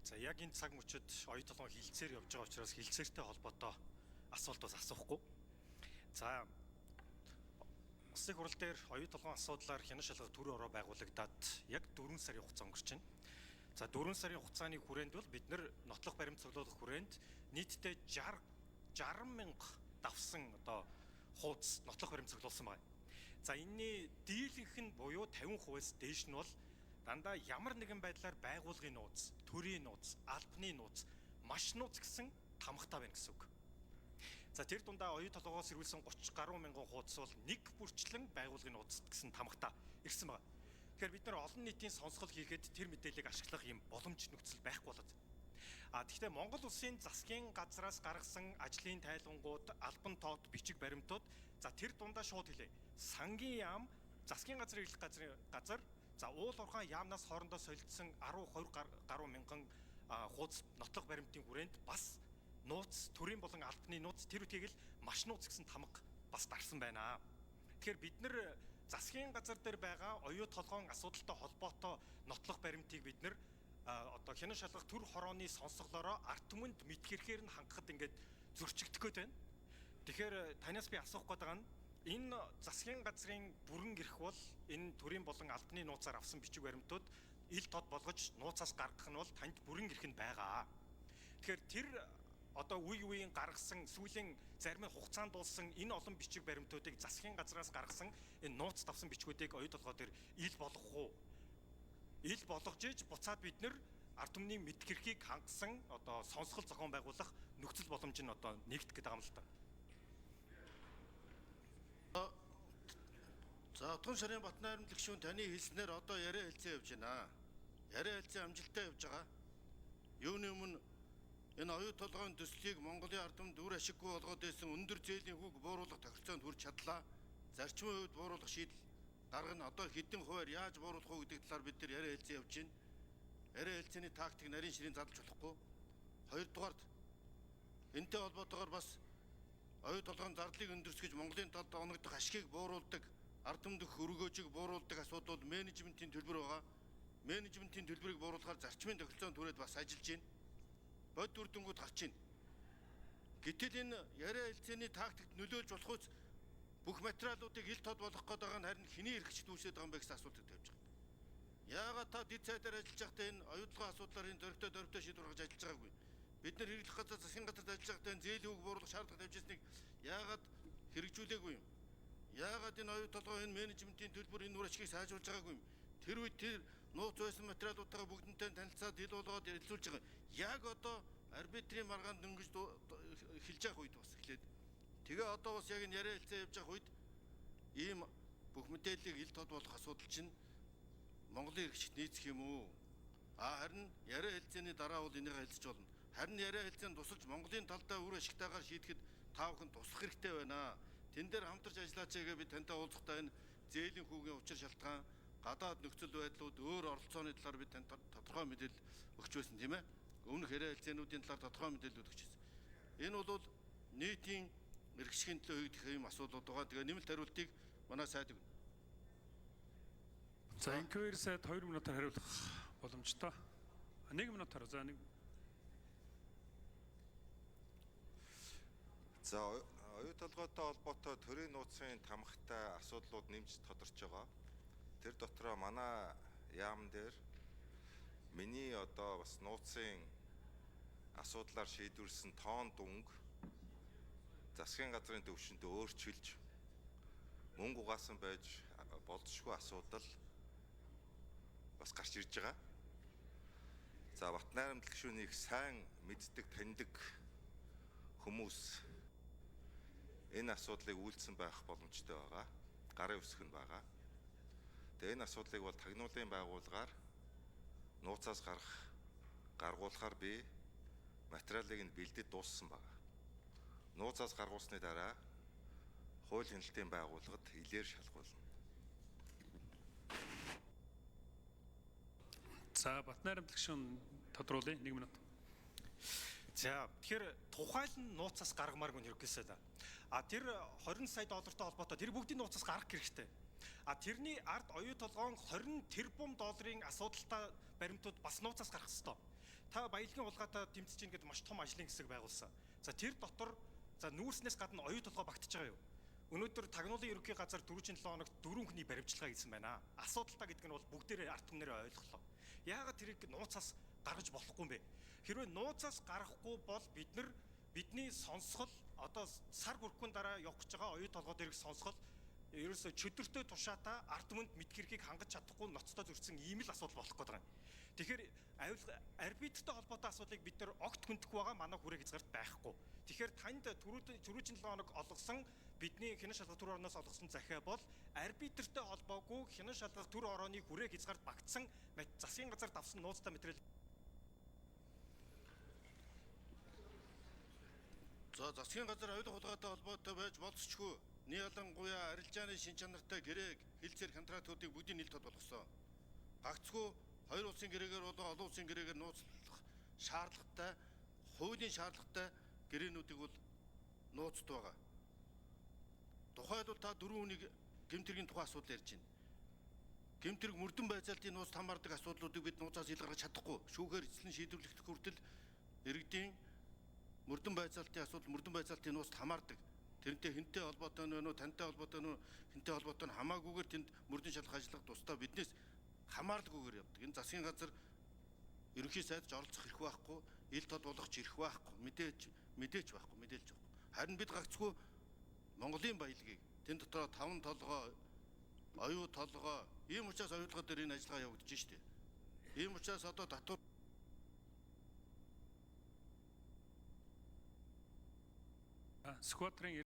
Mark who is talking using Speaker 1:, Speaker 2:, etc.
Speaker 1: За яг энэ цаг мөчид оюу толгой хилцээр явж байгаа учраас хилцээртэй холбоотой асуулт бас асуухгүй. За Улсын их хурал дээр оюу толгойн асуудлаар хянах шалгах төр ороо байгуулагдаад яг 4 сарын хугацаа өнгөрч байна. За 4 сарын хугацааны хүрээнд бол бид нар нотлох баримт цуглуулах хүрээнд нийтдээ 60 мянга давсан хуудас нотлох баримт цуглуулсан байна. За энэний дийлэнх нь буюу 50%-аас дээш нь бол дандаа ямар нэгэн байдлаар байгуулгын нууц, төрийн нууц, албаны нууц, маш нууц гэсэн тамгатай байна гэсэн үг. За тэр дундаа оюу толгоос ирүүлсэн 30 гаруй мянган хуудас бол нэг бүрчлэн байгуулгын нууц гэсэн тамгатай ирсэн байна. Тэгэхээр бид нар олон нийтийн сонсгол хийхэд тэр мэдээллийг ашиглах юм боломж нөхцөл байхгүй болоод. Тэгэхдээ Монгол Улсын засгийн газраас гаргасан ажлын тайлбангууд, албан тоот, бичиг баримтууд за тэр дундаа шууд хэлээ. Сангийн яам, засгийн газрын эрхлэх газар за уул уурхай яамнаас хоорондоо солилцсон 10-20 гаруй мянган хуудас нотлох баримтын хүрээнд бас нууц, төрийн болон албаны нууц тэр үтгийг л маш нууц гэсэн тамга бас дарсан байна. Тэгэхээр бид нар засгийн газар дээр байгаа оюу толгойн асуудалтай холбоотой нотлох баримтыг бид нар хянах шалгах төр хорооны сонсголоороо ард түмэнд мэд хэрхээр нь хангахад ингээд зөрчигдөх гээд байна. Тэгэхээр танаас би асуух гээд байгаа нь энэ засгийн газрын бүрэн эрх бол энэ төрийн болон албаны нууцаар авсан бичиг баримтууд ил тод болгож нууцаас гаргах нь бол танд бүрэн эрх нь байгаа. Тэгэхээр тэр үе үеийн гаргасан сүүлийн зарим хугацаанд дуулсан энэ олон бичиг баримтуудыг засгийн газраас гаргасан энэ нууц давсан бичгүүдийг оюу толгой дээр ил болгох уу? Ил болгож иж буцаад бид нар ард түмний мэд хэрхийг хангасан сонсгол зохион байгуулах нөхцөл боломж нь нэгдэх гэдэг юм л та.
Speaker 2: За Отгон сарын Батнайрамд гишүүн таны хэлснээр яриа хэлцээ явж байна. Яриа хэлцээ амжилттай явж байгаа. Юуны өмнө энэ оюу толгойн төслийг Монголын ард түмэнд үр ашиггүй болгоод байсан өндөр зээлийн хүүг бууруулах тохиролцоонд хүрч чадлаа. Зарчмын үед бууруулах шийдэл гаргана. Хэдэн хувиар яаж бууруулах уу гэдэг талаар бид нар яриа хэлцээ явж байна. Яриа хэлцээний тактик нарийн ширийн задлж болохгүй. Хоёрдугаард энэтэй холбоотойгоор бас оюу толгойн зардлыг өндөрсгөж Монголын талд оногдох ашгийг бууруулдаг, ард түмэнд өргөөжийг бууруулдаг асуудал менежментийн төлбөр байгаа. Менежментийн төлбөрийг бууруулахаар зарчмын тохиролцоонд хүрээд бас ажиллаж байна. Бод үр дүнгууд гарч байна. Гэтэл энэ яриа хэлцээний тактикт нөлөөлж болох үс бүх материалуудыг ил тод болгох гээд байгаа нь харин хэний эрхчд үүсээд байгаа юм бэ гэсэн асуултыг тавьж байгаа. Яагаад та дэд сайдаар ажиллаж байхдаа энэ оюу толгойн асуудлаар энэ зөрөгтэй шийдвэр гаргаж ажиллаж байгаагүй? Бид нар хэрэглэх газар засгийн газарт ажиллаж байхдаа зээлийн үг бууруулах шаардлага тавьж байсныг яагаад хэрэгжүүлээгүй юм? Яагаад энэ оюу толгой энэ менежментийн төлбөр энэ үр ашгийг сайжруулж байгаагүй юм? Тэр үед тэр нууц байсан материалуудтайгаа бүгднтэй танилцаад хэл болгоод ярилцуулж байгаа. Яг арбитрийн маргаанд дөнгөж эхэлж явах үед бас эхлээд. Тэгээ бас яг энэ яриа хэлцээ явж явах үед ийм бүх мэдээллийг ил тод болох асуудал чинь Монголын эрхчд нийцэх юм уу? Харин яриа хэлцээний дараа бол энийг хэлцэж болно. Харин яриа хэлцээнд тусалж Монголын талдаа үр ашигтайгаар шийдэхэд та бүхэн туслах хэрэгтэй байна. Тэн дээр хамтарч ажиллаач гэгээ би тантай уулзахдаа энэ зээлийн хүүгийн учир шалтгаан, гадаад нөхцөл байдлууд, өөр оролцооны талаар би танд тодорхой мэдээлэл өгч байсан тийм ээ. Өмнөх яриа хэлцээнүүдийн талаар тодорхой мэдээлэл өгч байсан. Энэ бол нийтийн эрхшигний төлөө хийх юм асуудлууд байгаа. Тэгээ нэмэлт хариултыг манай сайд өгнө.
Speaker 3: За инквайр сайд 2 минутаар хариулах боломжтой. 1 минутаар за нэг.
Speaker 4: За оюу толгойтой холбоотой төрийн нууцын тамгатай асуудлууд нэмж тодорч байгаа. Тэр дотроо манай яам дээр миний бас нууцын асуудлаар шийдвэрлсэн тоон дүнг засгийн газрын төвшөнд өөрчилж мөнгө угаасан байж болзошгүй асуудал бас гарч ирж байгаа. За Батнайрамд гишүүнийг сайн мэддэг, таньдаг хүмүүс энэ асуудлыг үйлдсэн байх боломжтой байгаа. Гарын үсэг нь байгаа. Тэгээ энэ асуудлыг бол тагнуулын байгууллагаар нууцаас гаргуулахаар би материалыг нь бэлдэж дууссан байна. Нууцаас гаргуулсны дараа хууль хяналтын байгууллагад илээр шалгуулна.
Speaker 3: За Батнайрамд гишүүн тодруулъя 1 минут.
Speaker 1: За тэгэхээр тухайлан нууцаас гаргамааргүй нь ерөөсөө да. Тэр 20 сая доллартай холбоотой тэр бүгдийн нууцаас гаргах хэрэгтэй. Тэрний ард оюу толгойн 20 тэрбум долларын асуудалтай баримтууд бас нууцаас гарах ёстой. та баялагын улгаатай тэмцэж ийн гэдэг маш том ажлын хэсэг байгуулсан. За тэр дотор за нүүрснээс гадна оюу толгой багтаж байгаа юу? Өнөөдөр тагнуулын ерөнхий газар 4-7 хоногт 4 хүний баримтчилгаа хийсэн байна. Асуудалтай гэдэг нь бол бүгдээрээ ард түмнэрээ ойлголоо. Яагаад тэрийг нууцаас гаргаж болохгүй юм бэ? Хэрвээ нууцаас гаргахгүй бол бидний сонсгол одоо сар бүрхэн дараа явах гэж байгаа оюу толгой дээрх сонсгол ерөөсө чөдөртэй тушаатаа ард түмэнд мэд хэргийг хангаж чадахгүй ноцтой зөрчсөн ийм л асуудал болох гээд байгаа юм. Тэгэхээр арбитртай холбоотой асуудлыг бид нэр огт хөндөх байгаа манай хүрээг хязгаарт байхгүй. Тэгэхээр танд түрүүчийн 7 хоног олгосон бидний хянан шалгах төр орноос олгосон захиа бол арбитртай холбоогүй хянан шалгах төр орооны хүрээг хязгаарт багтсан засгийн газар давсан нууцтай материал.
Speaker 2: За засгийн газар оюутан хулгайтай холбоотой байж болцчихгүй. Ялангуяа арилжааны шин чанартай гэрээг хилцээр контрактуудыг бүгдийг нийлд болгосон. Гагцгүй хоёр улсын гэрээгээр болон олон улсын гэрээгээр нууцлах шаардлагатай, хуулийн шаардлагатай гэрээнүүдийг бол нууцд байгаа. Тухайлбал та 4 хүнийг гэмтэргийн тухай асуудал ярьж байна. Гэмтэрэг мөрдөн байцаалтын нууц хамаардаг асуудлуудыг бид нууцаас илгаргаж чадахгүй. Шүүхээр эцэслэн шийдвэрлэх хүртэл иргэдийн мөрдөн байцаалтын асуудал мөрдөн байцаалтын нууцд хамаардаг. Тэрнтэй хинтэй холбоотой нь вэ, тантай холбоотой нь, хинтэй холбоотой нь хамаагүйгээр тэнд мөрдөн шалгах ажиллагаа тусдаа биднээс хамаарлаггүйгээр явдаг. Энэ засгийн газар ерөнхий сайдч оролцох эрх байхгүй, ил тод болгох эрх байхгүй, мэдээж байхгүй, мэдээлж байхгүй. Харин бид гагцгүй Монголын баялагийг тэн дотроо 5 толгой, оюу толгой, ийм учраас оюутлогоо дээр энэ ажиллагаа явагдаж штэ. Ийм учраас одоо татвар
Speaker 3: Сквадрын